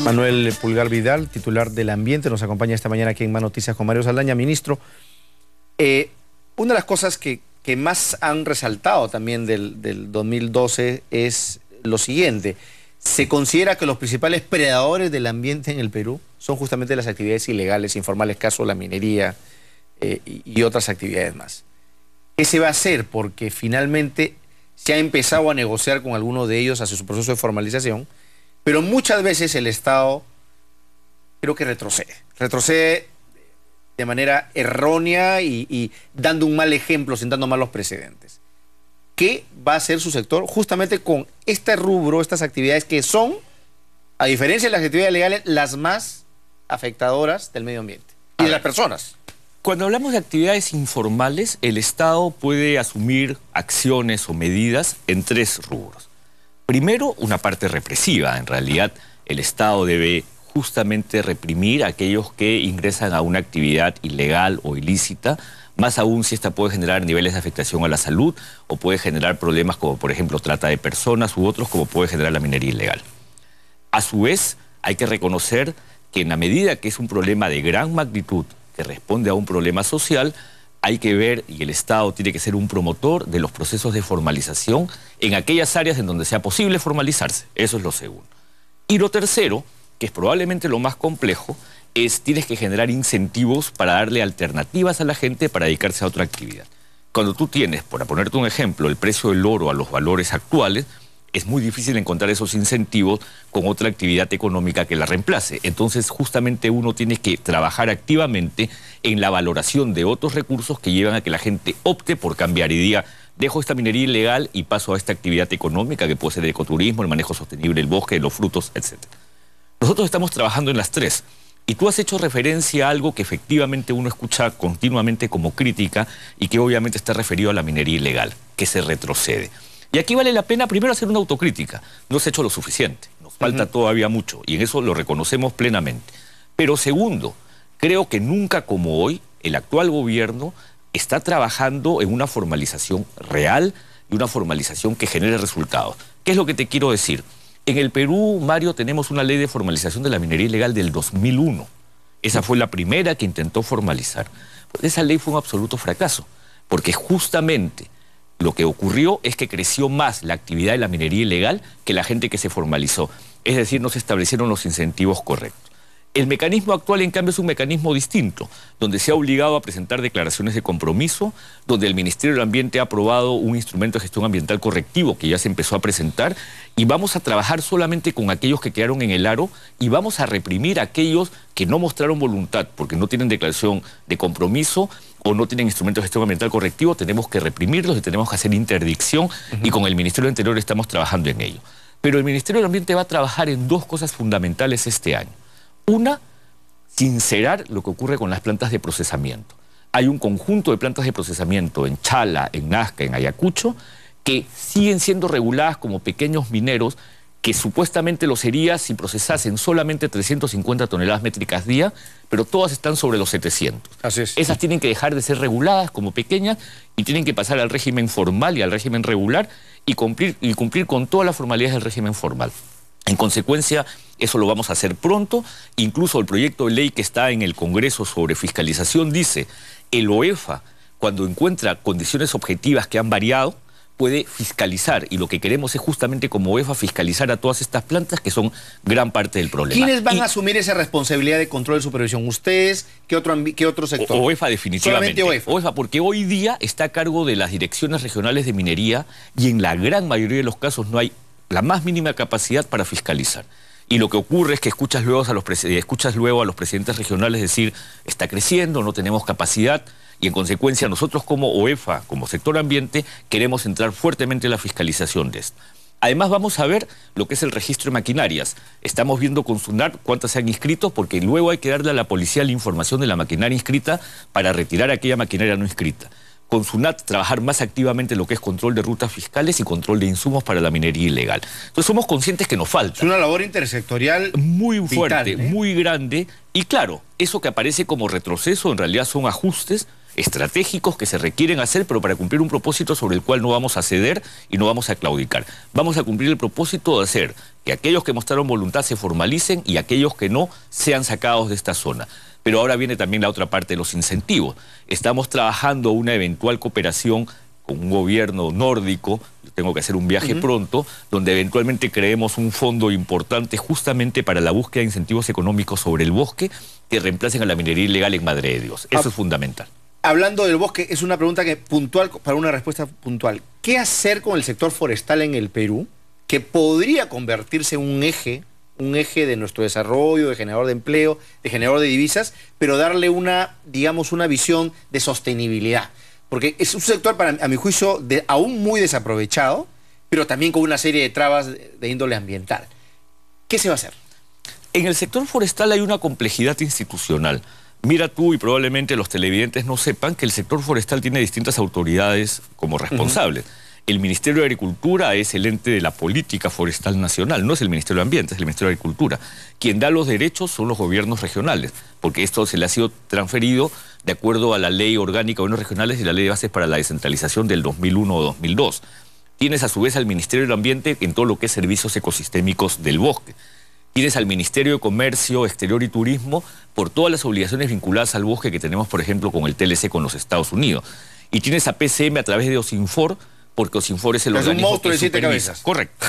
Manuel Pulgar Vidal, titular del Ambiente, nos acompaña esta mañana aquí en Más Noticias con Mario Saldaña. Ministro, una de las cosas que más han resaltado también del 2012 es lo siguiente. Se considera que los principales predadores del ambiente en el Perú son justamente las actividades ilegales, informales, caso la minería y otras actividades más. ¿Qué se va a hacer? Porque finalmente se ha empezado a negociar con algunos de ellos hacia su proceso de formalización, pero muchas veces el Estado creo que retrocede de manera errónea y dando un mal ejemplo, sentando malos precedentes. ¿Qué va a hacer su sector justamente con este rubro, estas actividades que son, a diferencia de las actividades legales, las más afectadoras del medio ambiente y de las personas? Cuando hablamos de actividades informales, el Estado puede asumir acciones o medidas en tres rubros. Primero, una parte represiva. En realidad, el Estado debe justamente reprimir a aquellos que ingresan a una actividad ilegal o ilícita, más aún si esta puede generar niveles de afectación a la salud o puede generar problemas como, por ejemplo, trata de personas u otros, como puede generar la minería ilegal. A su vez, hay que reconocer que en la medida que es un problema de gran magnitud, que responde a un problema social, hay que ver, y el Estado tiene que ser un promotor de los procesos de formalización en aquellas áreas en donde sea posible formalizarse. Eso es lo segundo. Y lo tercero, que es probablemente lo más complejo, es tienes que generar incentivos para darle alternativas a la gente para dedicarse a otra actividad. Cuando tú tienes, por ponerte un ejemplo, el precio del oro a los valores actuales, es muy difícil encontrar esos incentivos con otra actividad económica que la reemplace. Entonces, justamente uno tiene que trabajar activamente en la valoración de otros recursos que llevan a que la gente opte por cambiar y diga, dejo esta minería ilegal y paso a esta actividad económica que puede ser el ecoturismo, el manejo sostenible del bosque, de los frutos, etc. Nosotros estamos trabajando en las tres. Y tú has hecho referencia a algo que efectivamente uno escucha continuamente como crítica y que obviamente está referido a la minería ilegal, que se retrocede. Y aquí vale la pena primero hacer una autocrítica. No se ha hecho lo suficiente, nos falta todavía mucho y en eso lo reconocemos plenamente. Pero segundo, creo que nunca como hoy el actual gobierno está trabajando en una formalización real y una formalización que genere resultados. ¿Qué es lo que te quiero decir? En el Perú, Mario, tenemos una ley de formalización de la minería ilegal del 2001. Esa fue la primera que intentó formalizar. Pues esa ley fue un absoluto fracaso, porque justamente lo que ocurrió es que creció más la actividad de la minería ilegal que la gente que se formalizó. Es decir, no se establecieron los incentivos correctos. El mecanismo actual, en cambio, es un mecanismo distinto, donde se ha obligado a presentar declaraciones de compromiso, donde el Ministerio del Ambiente ha aprobado un instrumento de gestión ambiental correctivo que ya se empezó a presentar, y vamos a trabajar solamente con aquellos que quedaron en el aro y vamos a reprimir a aquellos que no mostraron voluntad porque no tienen declaración de compromiso o no tienen instrumento de gestión ambiental correctivo. Tenemos que reprimirlos y tenemos que hacer interdicción y con el Ministerio del Interior estamos trabajando en ello. Pero el Ministerio del Ambiente va a trabajar en dos cosas fundamentales este año. Una, sincerar lo que ocurre con las plantas de procesamiento. Hay un conjunto de plantas de procesamiento en Chala, en Nazca, en Ayacucho, que siguen siendo reguladas como pequeños mineros, que supuestamente lo sería si procesasen solamente 350 toneladas métricas día, pero todas están sobre los 700. Así es. Esas tienen que dejar de ser reguladas como pequeñas y tienen que pasar al régimen formal y al régimen regular y cumplir con todas las formalidades del régimen formal. En consecuencia, eso lo vamos a hacer pronto. Incluso el proyecto de ley que está en el Congreso sobre fiscalización dice, el OEFA, cuando encuentra condiciones objetivas que han variado, puede fiscalizar, y lo que queremos es justamente como OEFA fiscalizar a todas estas plantas que son gran parte del problema. ¿Quiénes van a asumir esa responsabilidad de control y supervisión? ¿Ustedes? ¿Qué otro sector? OEFA definitivamente. Solamente OEFA, porque hoy día está a cargo de las direcciones regionales de minería y en la gran mayoría de los casos no hay la más mínima capacidad para fiscalizar. Y lo que ocurre es que escuchas luego a los presidentes regionales decir, está creciendo, no tenemos capacidad, y en consecuencia nosotros como OEFA, como sector ambiente, queremos entrar fuertemente en la fiscalización de esto. Además vamos a ver lo que es el registro de maquinarias. Estamos viendo con SUNAT cuántas se han inscrito, porque luego hay que darle a la policía la información de la maquinaria inscrita para retirar aquella maquinaria no inscrita. Con SUNAT trabajar más activamente lo que es control de rutas fiscales y control de insumos para la minería ilegal. Entonces somos conscientes que nos falta. Es una labor intersectorial muy fuerte, vital, muy grande. Y claro, eso que aparece como retroceso en realidad son ajustes estratégicos que se requieren hacer, pero para cumplir un propósito sobre el cual no vamos a ceder y no vamos a claudicar. Vamos a cumplir el propósito de hacer que aquellos que mostraron voluntad se formalicen y aquellos que no sean sacados de esta zona. Pero ahora viene también la otra parte de los incentivos. Estamos trabajando una eventual cooperación con un gobierno nórdico, tengo que hacer un viaje pronto, donde eventualmente creemos un fondo importante justamente para la búsqueda de incentivos económicos sobre el bosque que reemplacen a la minería ilegal en Madre de Dios. Eso es fundamental. Hablando del bosque, es una pregunta que puntual, para una respuesta puntual. ¿Qué hacer con el sector forestal en el Perú, que podría convertirse en un eje de nuestro desarrollo, de generador de empleo, de generador de divisas, pero darle una, digamos, una visión de sostenibilidad? Porque es un sector, a mi juicio, aún muy desaprovechado, pero también con una serie de trabas de índole ambiental. ¿Qué se va a hacer? En el sector forestal hay una complejidad institucional. Mira tú, y probablemente los televidentes no sepan, que el sector forestal tiene distintas autoridades como responsables. El Ministerio de Agricultura es el ente de la política forestal nacional, no es el Ministerio de Ambiente, es el Ministerio de Agricultura. Quien da los derechos son los gobiernos regionales, porque esto se le ha sido transferido de acuerdo a la Ley Orgánica de Gobiernos Regionales y la Ley de Bases para la Descentralización del 2001 o 2002. Tienes a su vez al Ministerio del Ambiente en todo lo que es servicios ecosistémicos del bosque. Tienes al Ministerio de Comercio, Exterior y Turismo por todas las obligaciones vinculadas al bosque que tenemos, por ejemplo, con el TLC con los Estados Unidos. Y tienes a PCM a través de OSINFOR, porque OSINFOR es el organismo un monstruo de 7 supervisa. cabezas. Correcto.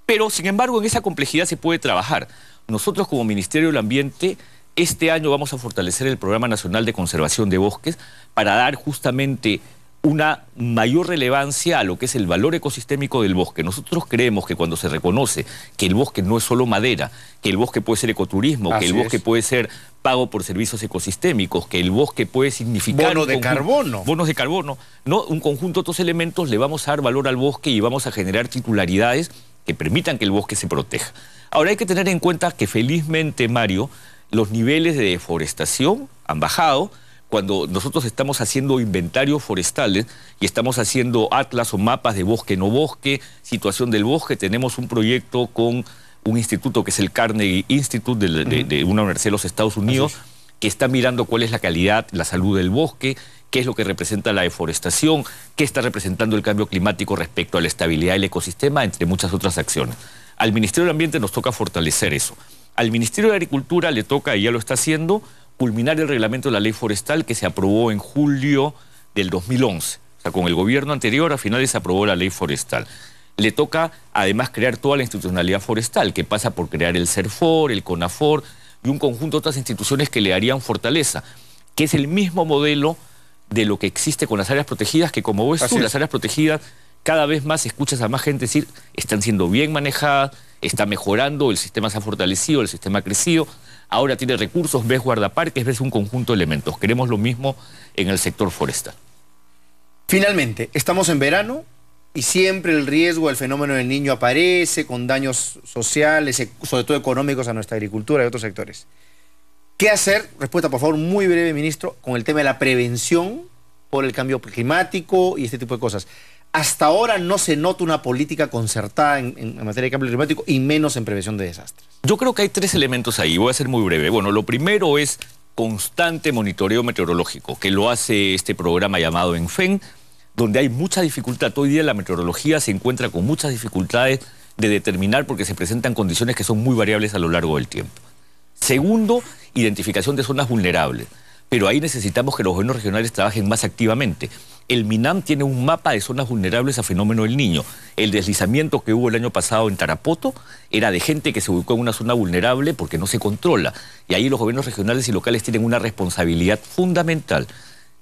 Pero, sin embargo, en esa complejidad se puede trabajar. Nosotros, como Ministerio del Ambiente, este año vamos a fortalecer el Programa Nacional de Conservación de Bosques para dar justamente una mayor relevancia a lo que es el valor ecosistémico del bosque. Nosotros creemos que cuando se reconoce que el bosque no es solo madera, que el bosque puede ser ecoturismo, que el bosque puede ser pago por servicios ecosistémicos, que el bosque puede significar... Bonos de carbono. Bonos de carbono. ¿No? Un conjunto de otros elementos le vamos a dar valor al bosque y vamos a generar titularidades que permitan que el bosque se proteja. Ahora hay que tener en cuenta que felizmente, Mario, los niveles de deforestación han bajado. Cuando nosotros estamos haciendo inventarios forestales y estamos haciendo atlas o mapas de bosque, no bosque, situación del bosque, tenemos un proyecto con un instituto que es el Carnegie Institute de una universidad de los Estados Unidos, que está mirando cuál es la calidad, la salud del bosque, qué es lo que representa la deforestación, qué está representando el cambio climático respecto a la estabilidad del ecosistema, entre muchas otras acciones. Al Ministerio del Ambiente nos toca fortalecer eso. Al Ministerio de Agricultura le toca, y ya lo está haciendo, culminar el reglamento de la ley forestal que se aprobó en julio del 2011. O sea, con el gobierno anterior a finales se aprobó la ley forestal. Le toca además crear toda la institucionalidad forestal, que pasa por crear el CERFOR, el CONAFOR y un conjunto de otras instituciones que le darían fortaleza, que es el mismo modelo de lo que existe con las áreas protegidas, que como ves tú, las áreas protegidas cada vez más escuchas a más gente decir, están siendo bien manejadas, está mejorando, el sistema se ha fortalecido, el sistema ha crecido, ahora tiene recursos, ves guardaparques, ves un conjunto de elementos. Queremos lo mismo en el sector forestal. Finalmente, estamos en verano y siempre el riesgo del fenómeno del Niño aparece con daños sociales, sobre todo económicos, a nuestra agricultura y otros sectores. ¿Qué hacer? Respuesta, por favor, muy breve, ministro, con el tema de la prevención por el cambio climático y este tipo de cosas. Hasta ahora no se nota una política concertada en materia de cambio climático y menos en prevención de desastres. Yo creo que hay tres elementos ahí, voy a ser muy breve. Bueno, lo primero es constante monitoreo meteorológico, que lo hace este programa llamado ENFEN, donde hay mucha dificultad. Hoy día la meteorología se encuentra con muchas dificultades de determinar porque se presentan condiciones que son muy variables a lo largo del tiempo. Segundo, identificación de zonas vulnerables. Pero ahí necesitamos que los gobiernos regionales trabajen más activamente. El MINAM tiene un mapa de zonas vulnerables a fenómeno del Niño. El deslizamiento que hubo el año pasado en Tarapoto era de gente que se ubicó en una zona vulnerable porque no se controla. Y ahí los gobiernos regionales y locales tienen una responsabilidad fundamental.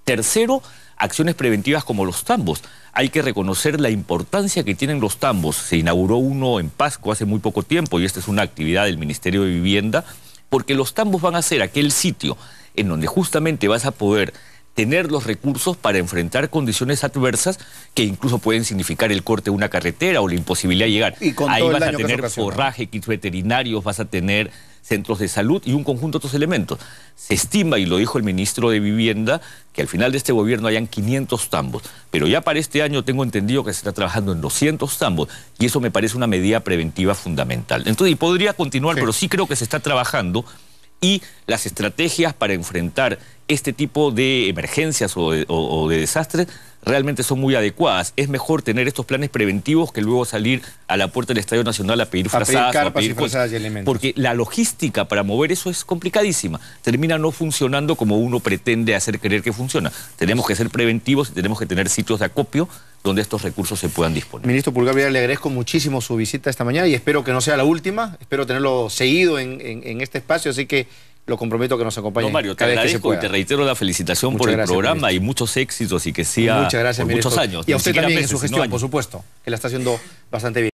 Tercero, acciones preventivas como los tambos. Hay que reconocer la importancia que tienen los tambos. Se inauguró uno en Pasco hace muy poco tiempo y esta es una actividad del Ministerio de Vivienda, porque los tambos van a ser aquel sitio en donde justamente vas a poder tener los recursos para enfrentar condiciones adversas que incluso pueden significar el corte de una carretera o la imposibilidad de llegar. Y con ahí todo vas el a daño tener forraje, kits veterinarios, vas a tener centros de salud y un conjunto de otros elementos. Se estima, y lo dijo el ministro de Vivienda, que al final de este gobierno hayan 500 tambos. Pero ya para este año tengo entendido que se está trabajando en 200 tambos y eso me parece una medida preventiva fundamental. Entonces, y podría continuar, pero sí creo que se está trabajando y las estrategias para enfrentar este tipo de emergencias o de desastres realmente son muy adecuadas. Es mejor tener estos planes preventivos que luego salir a la puerta del Estadio Nacional a pedir frazadas o a pedir frazadas y elementos. Porque la logística para mover eso es complicadísima. Termina no funcionando como uno pretende hacer creer que funciona. Tenemos que ser preventivos y tenemos que tener sitios de acopio donde estos recursos se puedan disponer. Ministro Pulgar Vidal, le agradezco muchísimo su visita esta mañana y espero que no sea la última. Espero tenerlo seguido en este espacio, así que lo comprometo a que nos acompañe. No, Mario, te agradezco y te reitero la felicitación por el programa y muchos éxitos y que sea muchas gracias, por muchos años. Y a usted también en su gestión, por supuesto, que la está haciendo bastante bien.